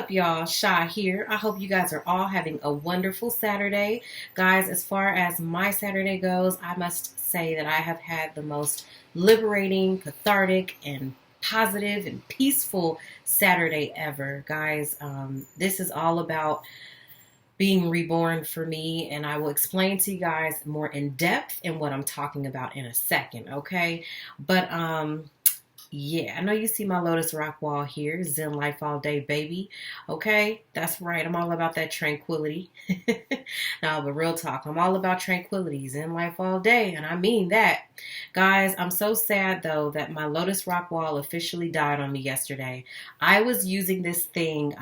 up, y'all? Sha here. I hope you guys are all having a wonderful Saturday. Guys, as far as my Saturday goes, I must say that I have had the most liberating, cathartic, and positive and peaceful Saturday ever. Guys, this is all about being reborn for me, and I will explain to you guys more in depth in what I'm talking about in a second, okay? But yeah, I know you see my Lotus Rock wall here. Zen life all day, baby. Okay, that's right. I'm all about that tranquility. No, but real talk, I'm all about tranquility, Zen life all day, and I mean that. Guys, I'm so sad though that my Lotus Rock wall officially died on me yesterday. I was using this thing,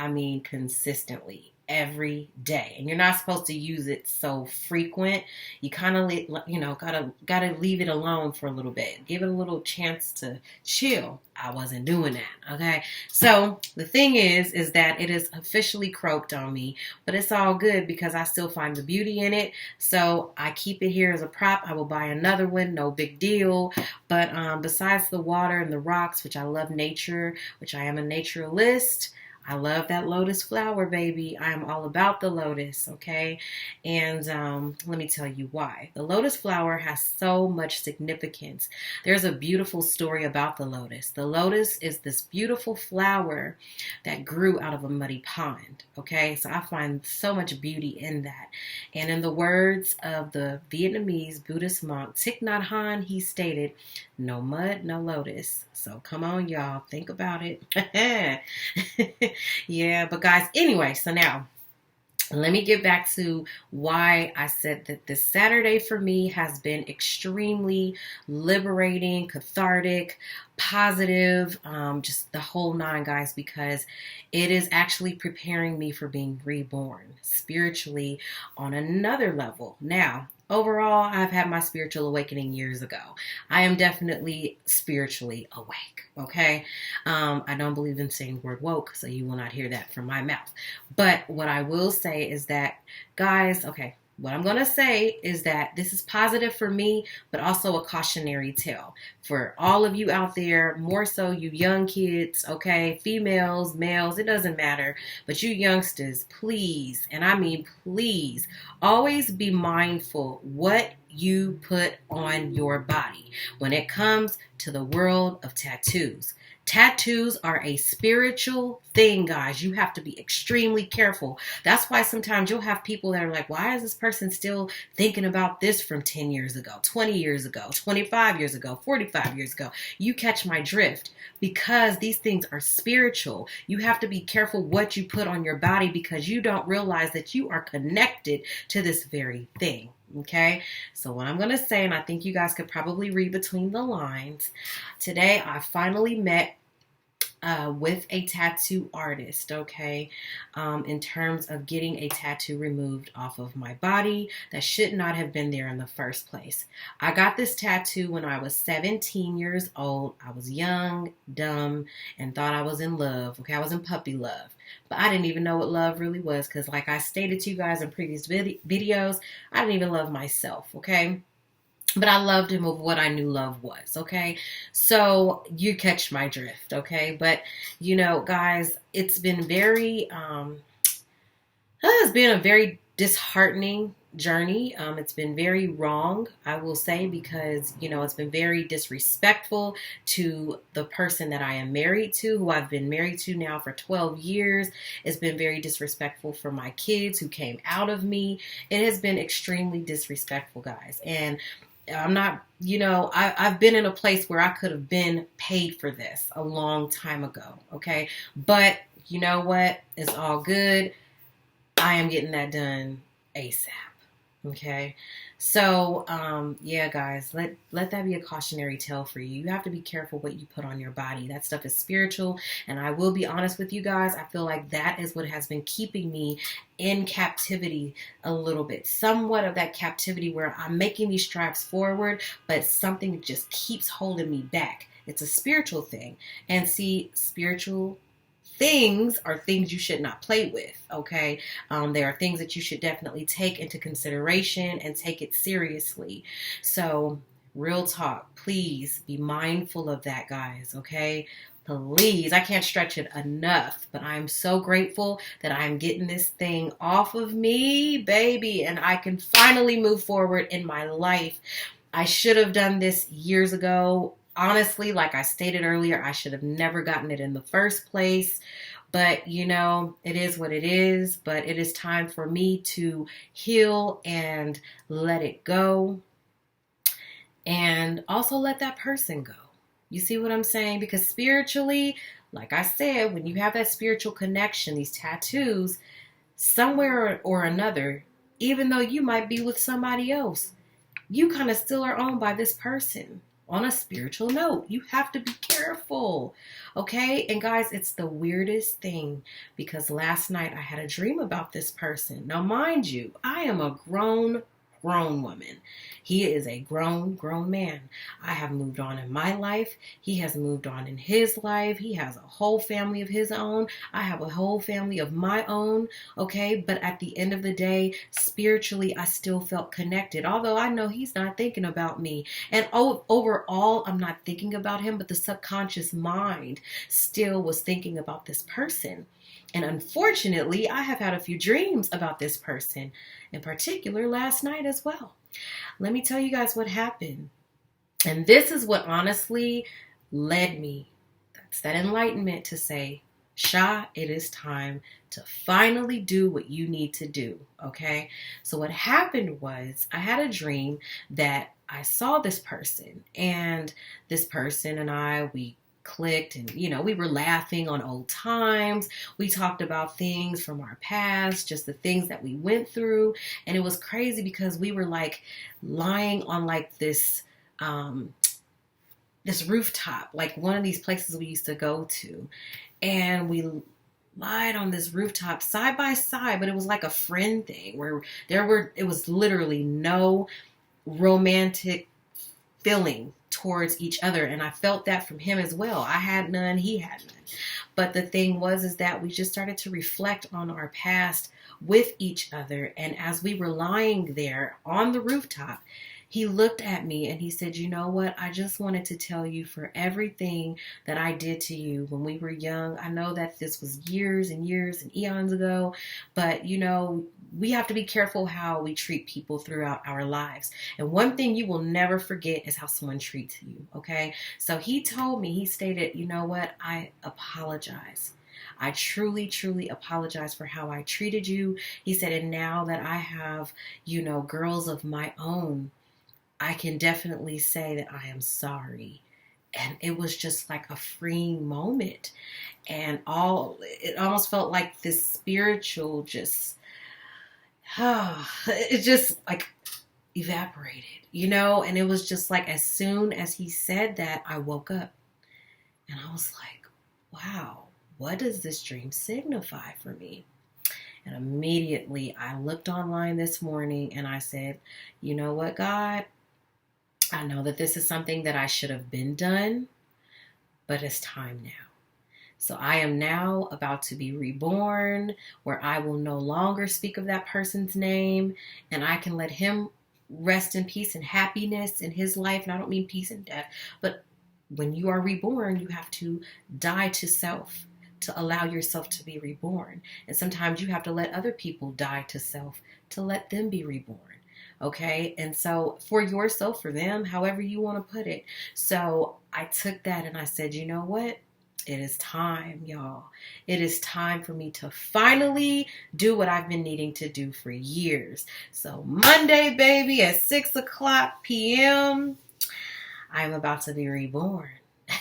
consistently every day, and you're not supposed to use it so frequent. You kind of gotta leave it alone for a little bit, give it a little chance to chill. I wasn't doing that. Okay, so the thing is that it is officially croaked on me, but it's all good because I still find the beauty in it. So I keep it here as a prop. I will buy another one, no big deal. But besides the water and the rocks, which I love nature, which I am a naturalist, I love that lotus flower, baby. I am all about the lotus, okay? And let me tell you why. The lotus flower has so much significance. There's a beautiful story about the lotus. The lotus is this beautiful flower that grew out of a muddy pond, okay? So I find so much beauty in that. And in the words of the Vietnamese Buddhist monk Thich Nhat Hanh, he stated, "No mud, no lotus." So come on, y'all. Think about it. Yeah, but guys, anyway, so now let me get back to why I said that this Saturday for me has been extremely liberating, cathartic, positive, just the whole nine, guys, because it is actually preparing me for being reborn spiritually on another level. Now, overall, I've had my spiritual awakening years ago. I am definitely spiritually awake, okay? I don't believe in saying the word woke, so you will not hear that from my mouth. But what I will say is that, guys, okay, what I'm going to say is that this is positive for me, but also a cautionary tale for all of you out there, more so you young kids, okay, females, males, it doesn't matter, but you youngsters, please, and I mean please, always be mindful what you put on your body when it comes to the world of tattoos. Tattoos are a spiritual thing, guys. You have to be extremely careful. That's why sometimes you'll have people that are like, why is this person still thinking about this from 10 years ago, 20 years ago, 25 years ago, 45 years ago? You catch my drift, because these things are spiritual. You have to be careful what you put on your body because you don't realize that you are connected to this very thing. Okay, so what I'm going to say, and I think you guys could probably read between the lines, today I finally met with a tattoo artist, okay, in terms of getting a tattoo removed off of my body that should not have been there in the first place. I got this tattoo when I was 17 years old. I was young, dumb, and thought I was in love, okay? I was in puppy love. But I didn't even know what love really was because, like I stated to you guys in previous videos, I didn't even love myself, okay? But I loved him of what I knew love was, okay? So you catch my drift, okay? But, you know, guys, it's been a very disheartening journey. It's been very wrong, I will say, because, you know, it's been very disrespectful to the person that I am married to, who I've been married to now for 12 years. It's been very disrespectful for my kids who came out of me. It has been extremely disrespectful, guys. And I'm not, you know, I've been in a place where I could have been paid for this a long time ago, okay? But you know what? It's all good. I am getting that done ASAP, okay? So, yeah, guys, let that be a cautionary tale for you. You have to be careful what you put on your body. That stuff is spiritual, and I will be honest with you guys. I feel like that is what has been keeping me in captivity a little bit. Somewhat of that captivity where I'm making these strides forward, but something just keeps holding me back. It's a spiritual thing. And see, spiritual things are things you should not play with, okay? There are things that you should definitely take into consideration and take it seriously. So Real talk. Please be mindful of that, guys, okay? Please. I can't stretch it enough, but I'm so grateful that I'm getting this thing off of me, baby, and I can finally move forward in my life. I should have done this years ago. Honestly, like I stated earlier, I should have never gotten it in the first place. But, it is what it is. But it is time for me to heal and let it go. And also let that person go. You see what I'm saying? Because spiritually, like I said, when you have that spiritual connection, these tattoos, somewhere or another, even though you might be with somebody else, you kind of still are owned by this person on a spiritual note. You have to be careful, okay? And guys, it's the weirdest thing because last night I had a dream about this person. Now, mind you, I am a grown woman. He is a grown man. I have moved on in my life. He has moved on in his life. He has a whole family of his own. I have a whole family of my own. Okay. But at the end of the day, spiritually, I still felt connected. Although I know he's not thinking about me. And overall, I'm not thinking about him, but the subconscious mind still was thinking about this person. And unfortunately, I have had a few dreams about this person, in particular last night as well. Let me tell you guys what happened. And this is what honestly led me. That's that enlightenment to say, Sha, it is time to finally do what you need to do. Okay. So what happened was I had a dream that I saw this person, and this person and we clicked, and we were laughing on old times. We talked about things from our past, just the things that we went through, and it was crazy because we were like lying on like this rooftop, like one of these places we used to go to, and we lied on this rooftop side by side, but it was like a friend thing where it was literally no romantic feeling towards each other, and I felt that from him as well. I had none, he had none. But the thing was that we just started to reflect on our past with each other, and as we were lying there on the rooftop, he looked at me and he said, you know what? I just wanted to tell you for everything that I did to you when we were young. I know that this was years and years and eons ago, but we have to be careful how we treat people throughout our lives. And one thing you will never forget is how someone treats you, okay? So he told me, he stated, you know what? I apologize. I truly, truly apologize for how I treated you. He said, and now that I have, girls of my own, I can definitely say that I am sorry. And it was just like a freeing moment. And it almost felt like this spiritual it just like evaporated, and it was just like as soon as he said that, I woke up and I was like, wow, what does this dream signify for me? And immediately I looked online this morning and I said, you know what, God? I know that this is something that I should have been done, but it's time now. So I am now about to be reborn, where I will no longer speak of that person's name, and I can let him rest in peace and happiness in his life. And I don't mean peace and death, but when you are reborn, you have to die to self to allow yourself to be reborn. And sometimes you have to let other people die to self to let them be reborn. Okay. And so for yourself, for them, however you want to put it. So I took that and I said, you know what? It is time, y'all. It is time for me to finally do what I've been needing to do for years. So Monday, baby, at 6:00 p.m., I'm about to be reborn.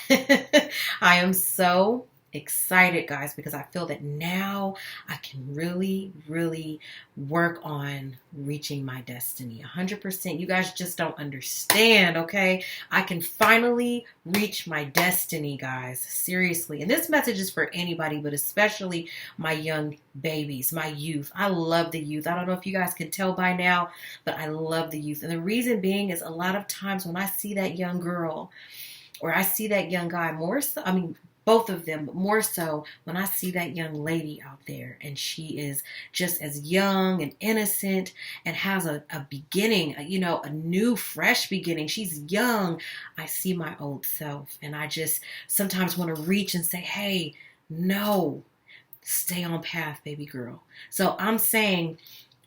I am so excited, guys, because I feel that now I can really, really work on reaching my destiny 100%. You guys just don't understand, okay? I can finally reach my destiny, guys. Seriously. And this message is for anybody, but especially my young babies, my youth. I love the youth. I don't know if you guys can tell by now, but I love the youth. And the reason being is a lot of times when I see that young girl or I see that young guy more so, I mean, both of them, but more so when I see that young lady out there and she is just as young and innocent and has a beginning, a new, fresh beginning. She's young. I see my old self and I just sometimes want to reach and say, hey, no, stay on path, baby girl. So I'm saying,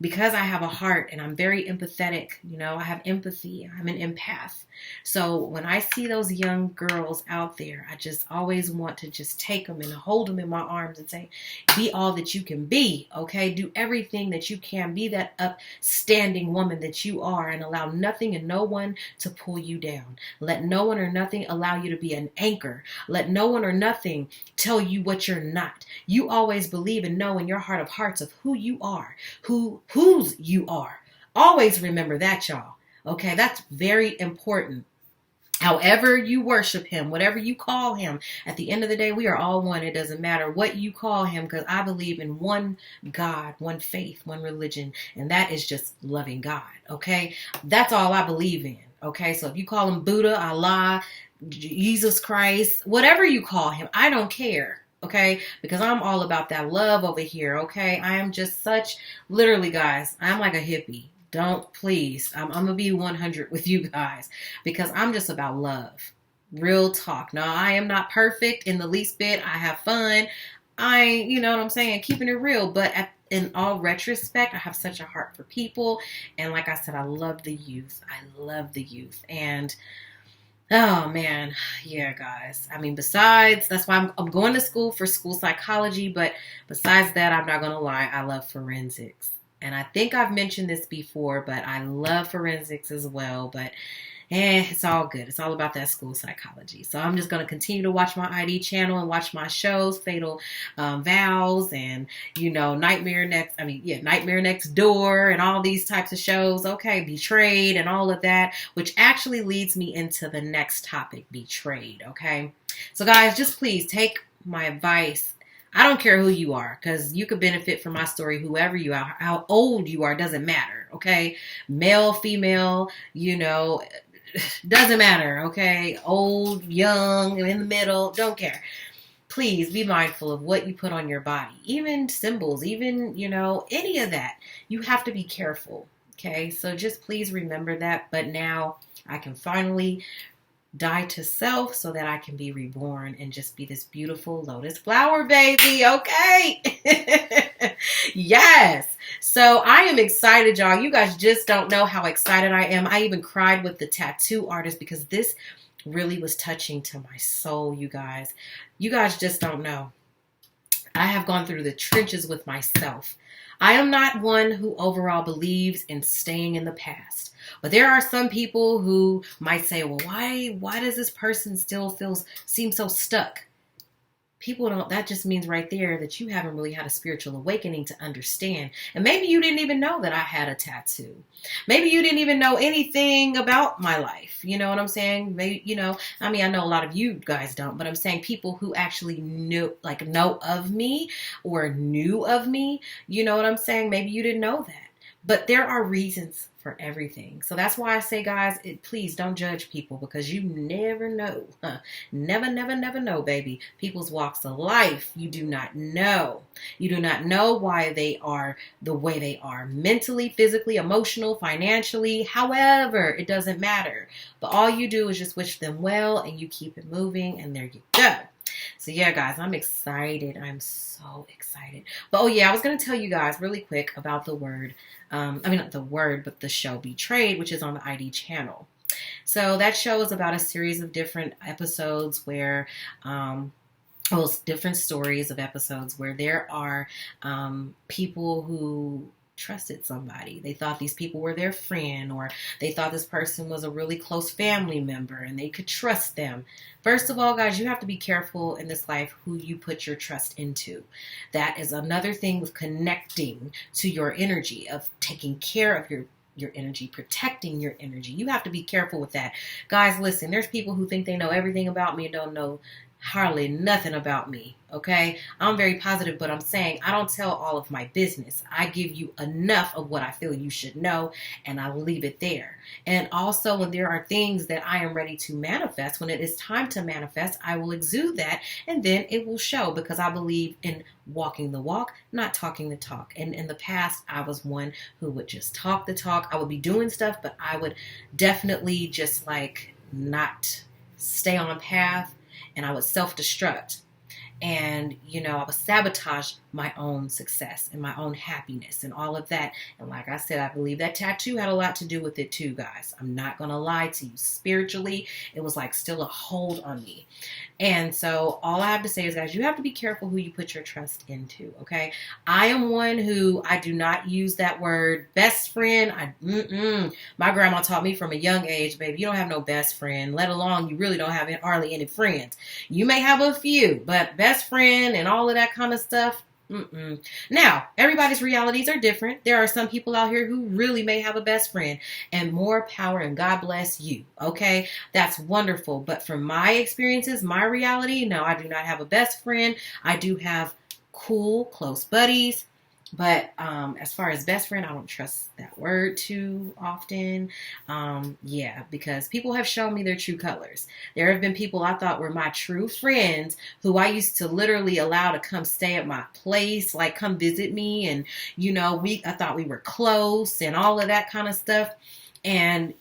because I have a heart and I'm very empathetic, I have empathy. I'm an empath. So when I see those young girls out there, I just always want to just take them and hold them in my arms and say, be all that you can be, okay? Do everything that you can. Be that upstanding woman that you are and allow nothing and no one to pull you down. Let no one or nothing allow you to be an anchor. Let no one or nothing tell you what you're not. You always believe and know in your heart of hearts of who you are, whose you are. Always remember that, y'all. Okay, that's very important. However you worship him, whatever you call him, at the end of the day, we are all one. It doesn't matter what you call him, because I believe in one God, one faith, one religion, and that is just loving God, okay? That's all I believe in, okay? So if you call him Buddha, Allah, Jesus Christ, whatever you call him, I don't care. Okay, because I'm all about that love over here. Okay, I am just such, literally, guys, I'm like a hippie. Don't, please. I'm going to be 100 with you guys because I'm just about love. Real talk. Now, I am not perfect in the least bit. I have fun. You know what I'm saying? Keeping it real. But in all retrospect, I have such a heart for people. And like I said, I love the youth. I love the youth. And oh man, yeah, guys. I mean, besides, that's why I'm going to school for school psychology. But besides that, I'm not going to lie, I love forensics. And I think I've mentioned this before, but I love forensics as well. But it's all good. It's all about that school psychology. So I'm just going to continue to watch my ID channel and watch my shows, Fatal Vows and, Nightmare Next Door and all these types of shows. Okay, Betrayed and all of that, which actually leads me into the next topic, betrayed. Okay, so guys, just please take my advice. I don't care who you are, because you could benefit from my story, whoever you are, how old you are, doesn't matter, okay? Male, female, doesn't matter, okay? Old, young, in the middle, don't care. Please be mindful of what you put on your body, even symbols, even, any of that. You have to be careful, okay? So just please remember that. But now I can finally die to self so that I can be reborn and just be this beautiful lotus flower baby, okay? Yes. So I am excited, y'all. You guys just don't know how excited I am. I even cried with the tattoo artist because this really was touching to my soul, you guys. You guys just don't know. I have gone through the trenches with myself. I am not one who overall believes in staying in the past. But there are some people who might say, well, why does this person still seem so stuck? People don't, that just means right there that you haven't really had a spiritual awakening to understand. And maybe you didn't even know that I had a tattoo. Maybe you didn't even know anything about my life. You know what I'm saying? Maybe, I know a lot of you guys don't, but I'm saying people who actually know of me or knew of me. You know what I'm saying? Maybe you didn't know that. But there are reasons for everything. So that's why I say, guys, please don't judge people, because you never know. Never, never, never know, baby. People's walks of life, you do not know. You do not know why they are the way they are. Mentally, physically, emotional, financially, however, it doesn't matter. But all you do is just wish them well and you keep it moving, and there you go. So yeah, guys, I'm excited. I'm so excited. But I was going to tell you guys really quick about the word. Not the word, but the show Betrayed, which is on the ID channel. So that show is about a series of different episodes where, different stories of episodes where there are people who trusted somebody. They thought these people were their friend, or they thought this person was a really close family member and they could trust them. First of all, guys, you have to be careful in this life who you put your trust into. That is another thing with connecting to your energy, of taking care of your energy, protecting your energy. You have to be careful with that. Guys, listen, there's people who think they know everything about me and don't know hardly nothing about me. Okay, I'm very positive, but I'm saying I don't tell all of my business. I give you enough of what I feel you should know, and I leave it there. And also, when there are things that I am ready to manifest, when it is time to manifest, I will exude that, and then it will show, because I believe in walking the walk, not talking the talk. And in the past, I was one who would just talk the talk. I would be doing stuff, but I would definitely just like not stay on path, and I would self-destruct. And, I would sabotage my own success and my own happiness and all of that. And like I said, I believe that tattoo had a lot to do with it too, guys. I'm not going to lie to you. Spiritually, it was like still a hold on me. And so all I have to say is, guys, you have to be careful who you put your trust into, okay? I am one who, I do not use that word best friend. My grandma taught me from a young age, baby, you don't have no best friend, let alone you really don't have hardly any friends. You may have a few, but best friend and all of that kind of stuff, Now, everybody's realities are different. There are some people out here who really may have a best friend, and more power, and God bless you. Okay, that's wonderful. But from my experiences, my reality, no, I do not have a best friend. I do have cool, close buddies. But as far as best friend, I don't trust that word too often. Because people have shown me their true colors. There have been people I thought were my true friends who I used to literally allow to come stay at my place, like come visit me. And, I thought we were close and all of that kind of stuff. And,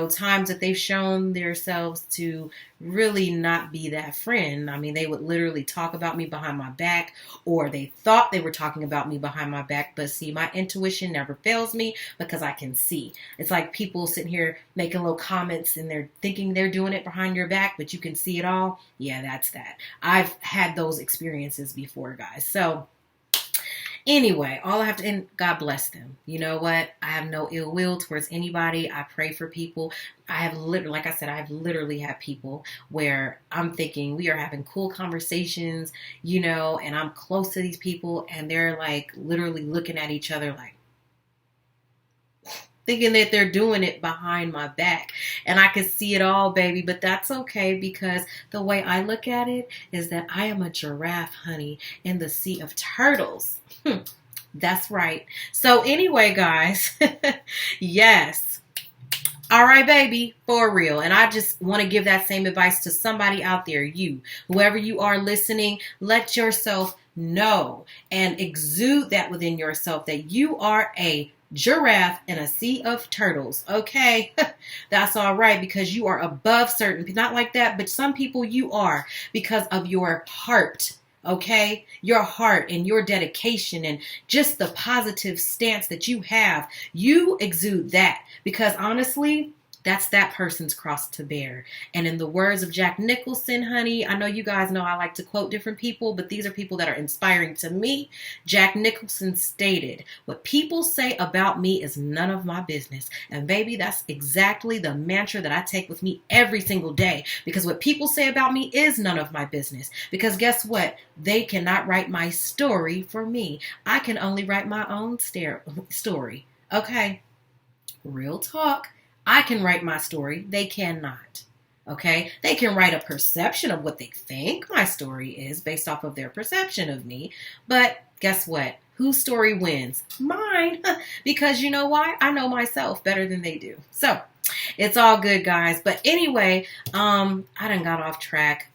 times that they've shown themselves to really not be that friend. I mean, they would literally talk about me behind my back, or they thought they were talking about me behind my back. But see, my intuition never fails me because I can see. It's like people sitting here making little comments and they're thinking they're doing it behind your back, but you can see it all. Yeah, that's that. I've had those experiences before, guys. So anyway, all I have to, and God bless them. You know what? I have no ill will towards anybody. I pray for people. I have literally, like I said, I've literally had people where I'm thinking we are having cool conversations, and I'm close to these people, and they're like literally looking at each other like, thinking that they're doing it behind my back. And I can see it all, baby, but that's okay, because the way I look at it is that I am a giraffe, honey, in the sea of turtles. That's right. So anyway, guys, yes. All right, baby, for real. And I just want to give that same advice to somebody out there. You, whoever you are listening, let yourself know and exude that within yourself, that you are a giraffe in a sea of turtles. Okay, that's all right, because you are above certain, not like that, but some people you are, because of your heart. Okay, your heart and your dedication and just the positive stance that you have, you exude that, because honestly, that's that person's cross to bear. And in the words of Jack Nicholson, honey, I know you guys know I like to quote different people, but these are people that are inspiring to me. Jack Nicholson stated, "What people say about me is none of my business." And baby, that's exactly the mantra that I take with me every single day, because what people say about me is none of my business. Because guess what? They cannot write my story for me. I can only write my own story. Okay, real talk. I can write my story. They cannot. Okay? They can write a perception of what they think my story is based off of their perception of me. But guess what? Whose story wins? Mine. Because you know why? I know myself better than they do. So it's all good, guys. But anyway, I done got off track.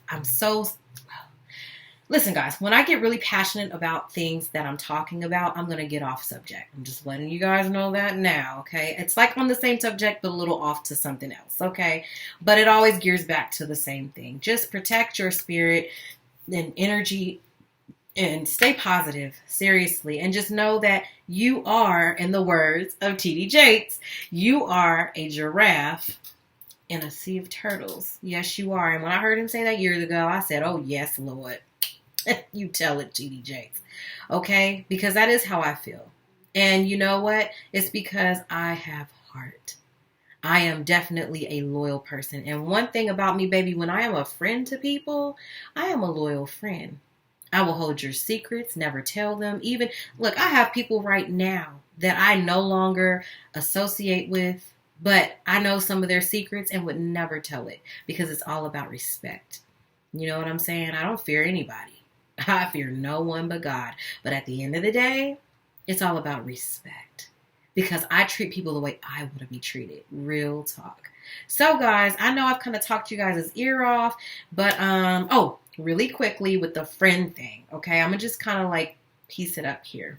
Listen, guys, when I get really passionate about things that I'm talking about, I'm going to get off subject. I'm just letting you guys know that now, okay? It's like on the same subject, but a little off to something else, okay? But it always gears back to the same thing. Just protect your spirit and energy and stay positive, seriously. And just know that you are, in the words of T.D. Jakes, you are a giraffe in a sea of turtles. Yes, you are. And when I heard him say that years ago, I said, oh, yes, Lord. You tell it, T.D. Jakes. Okay? Because that is how I feel. And you know what? It's because I have heart. I am definitely a loyal person. And one thing about me, baby, when I am a friend to people, I am a loyal friend. I will hold your secrets, never tell them. Even, look, I have people right now that I no longer associate with, but I know some of their secrets and would never tell it, because it's all about respect. You know what I'm saying? I don't fear anybody. I fear no one but God. But at the end of the day, it's all about respect. Because I treat people the way I want to be treated. Real talk. So guys, I know I've kind of talked you guys' ear off, but really quickly with the friend thing, okay? I'm gonna just kind of like piece it up here.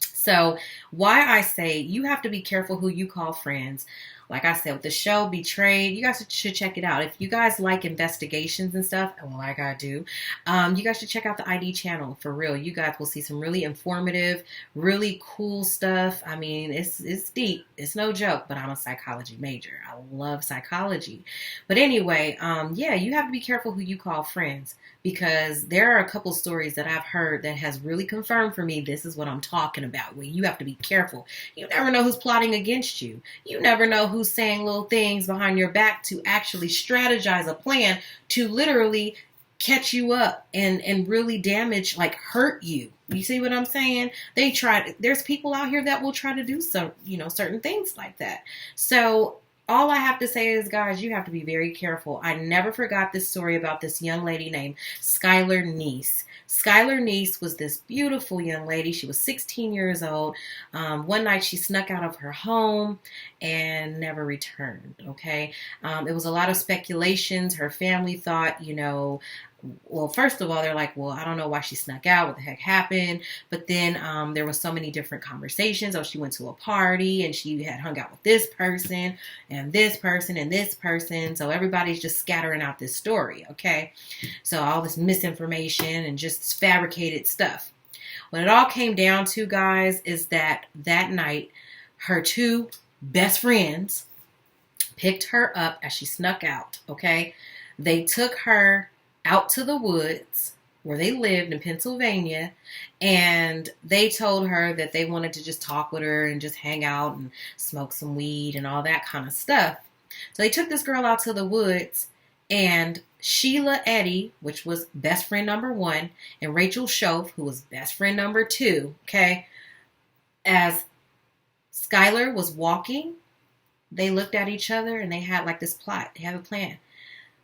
So why I say you have to be careful who you call friends. Like I said, with the show Betrayed, you guys should check it out. If you guys like investigations and stuff, well, like I do, you guys should check out the ID channel. For real, you guys will see some really informative, really cool stuff. I mean, it's deep. It's no joke, but I'm a psychology major. I love psychology. But anyway, yeah, you have to be careful who you call friends, because there are a couple stories that I've heard that has really confirmed for me this is what I'm talking about, where you have to be careful. You never know who's plotting against you. You never know who's saying little things behind your back to actually strategize a plan to literally catch you up and really damage, like hurt you. You see what I'm saying? There's people out here that will try to do some, certain things like that. So all I have to say is, guys, you have to be very careful. I never forgot this story about this young lady named Skylar Neese. Skylar Neese was this beautiful young lady. She was 16 years old. One night she snuck out of her home and never returned, okay? It was a lot of speculations. Her family thought, well, first of all, they're like, well, I don't know why she snuck out. What the heck happened? But then there was so many different conversations. Oh, she went to a party and she had hung out with this person and this person and this person. So everybody's just scattering out this story, okay? So all this misinformation and just fabricated stuff. What it all came down to, guys, is that night, her two best friends picked her up as she snuck out, okay? They took her out to the woods where they lived in Pennsylvania, and they told her that they wanted to just talk with her and just hang out and smoke some weed and all that kind of stuff. So they took this girl out to the woods, and Sheila Eddy, which was best friend number 1, and Rachel Shoaf, who was best friend number 2, okay, as Skylar was walking, they looked at each other and they had like this plot. They had a plan.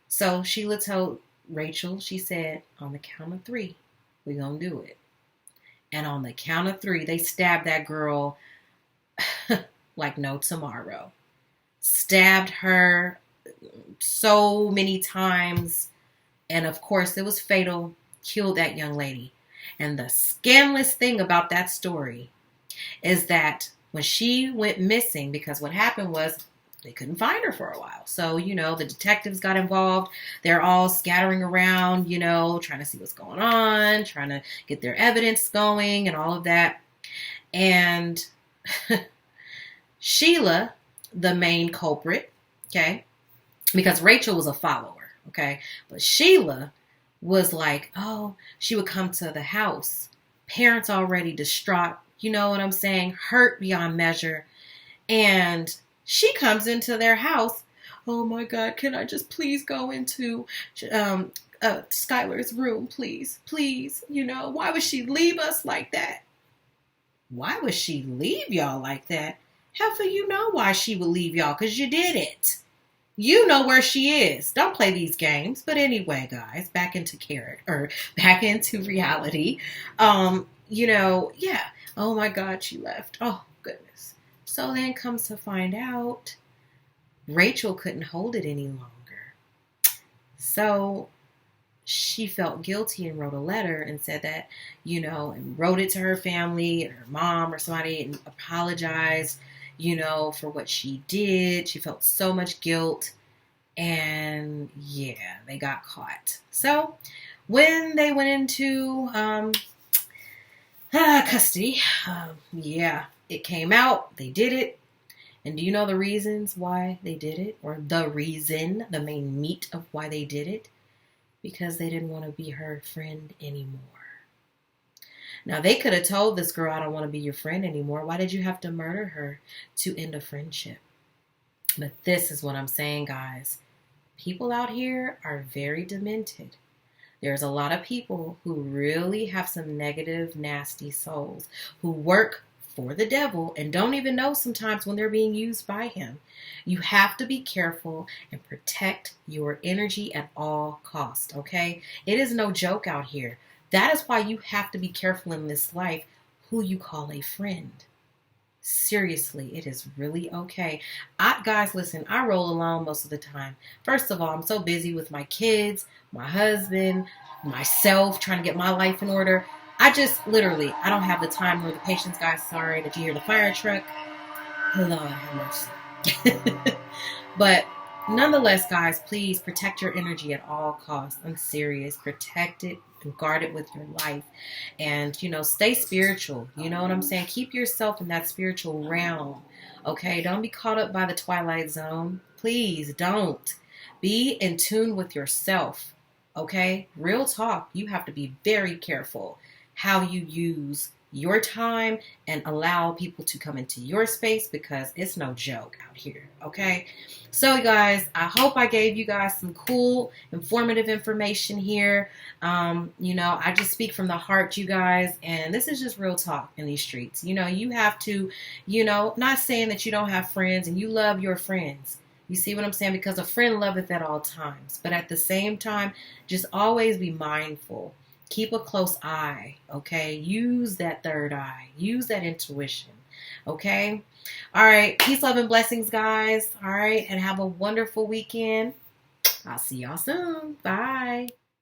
So Sheila told Rachel, she said, on the count of 3, we're going to do it. And on the count of 3, they stabbed that girl like no tomorrow. Stabbed her so many times. And of course, it was fatal. Killed that young lady. And the scandalous thing about that story is that when she went missing, because what happened was they couldn't find her for a while. So, the detectives got involved. They're all scattering around, trying to see what's going on, trying to get their evidence going and all of that. And Sheila, the main culprit, okay, because Rachel was a follower, okay, but Sheila was like, she would come to the house, parents already distraught, you know what I'm saying, hurt beyond measure, and she comes into their house. Oh my God, can I just please go into Skylar's room, please? Please, why would she leave us like that? Why would she leave y'all like that? Hell, you know why she would leave y'all, because you did it. You know where she is. Don't play these games. But anyway, guys, back into reality. Yeah. Oh my God, she left. Oh, goodness. So then comes to find out, Rachel couldn't hold it any longer. So she felt guilty and wrote a letter and said that, and wrote it to her family, or her mom or somebody, and apologized, for what she did. She felt so much guilt. And yeah, they got caught. So when they went into custody, it came out. They did it. And do you know the reasons why they did it? Or the main meat of why they did it? Because they didn't want to be her friend anymore. Now, they could have told this girl, I don't want to be your friend anymore. Why did you have to murder her to end a friendship? But this is what I'm saying, guys. People out here are very demented. There's a lot of people who really have some negative, nasty souls who work for the devil and don't even know sometimes when they're being used by him. You have to be careful and protect your energy at all costs, okay? It is no joke out here. That is why you have to be careful in this life who you call a friend. Seriously, it is really okay. Guys, listen, I roll alone most of the time. First of all, I'm so busy with my kids, my husband, myself, trying to get my life in order. I just literally, I don't have the time or the patience, guys. Sorry, did you hear the fire truck? Lord have mercy. But nonetheless, guys, please protect your energy at all costs. I'm serious. Protect it and guard it with your life. And, stay spiritual. You know what I'm saying? Keep yourself in that spiritual realm. Okay? Don't be caught up by the twilight zone. Please don't. Be in tune with yourself. Okay? Real talk. You have to be very careful how you use your time and allow people to come into your space, because it's no joke out here. Okay, so guys, I hope I gave you guys some cool, informative information here. I just speak from the heart, you guys, and this is just real talk in these streets. You have to, not saying that you don't have friends and you love your friends. You see what I'm saying? Because a friend loveth at all times, but at the same time, just always be mindful. Keep a close eye, okay? Use that third eye. Use that intuition, okay? All right. Peace, love, and blessings, guys. All right. And have a wonderful weekend. I'll see y'all soon. Bye.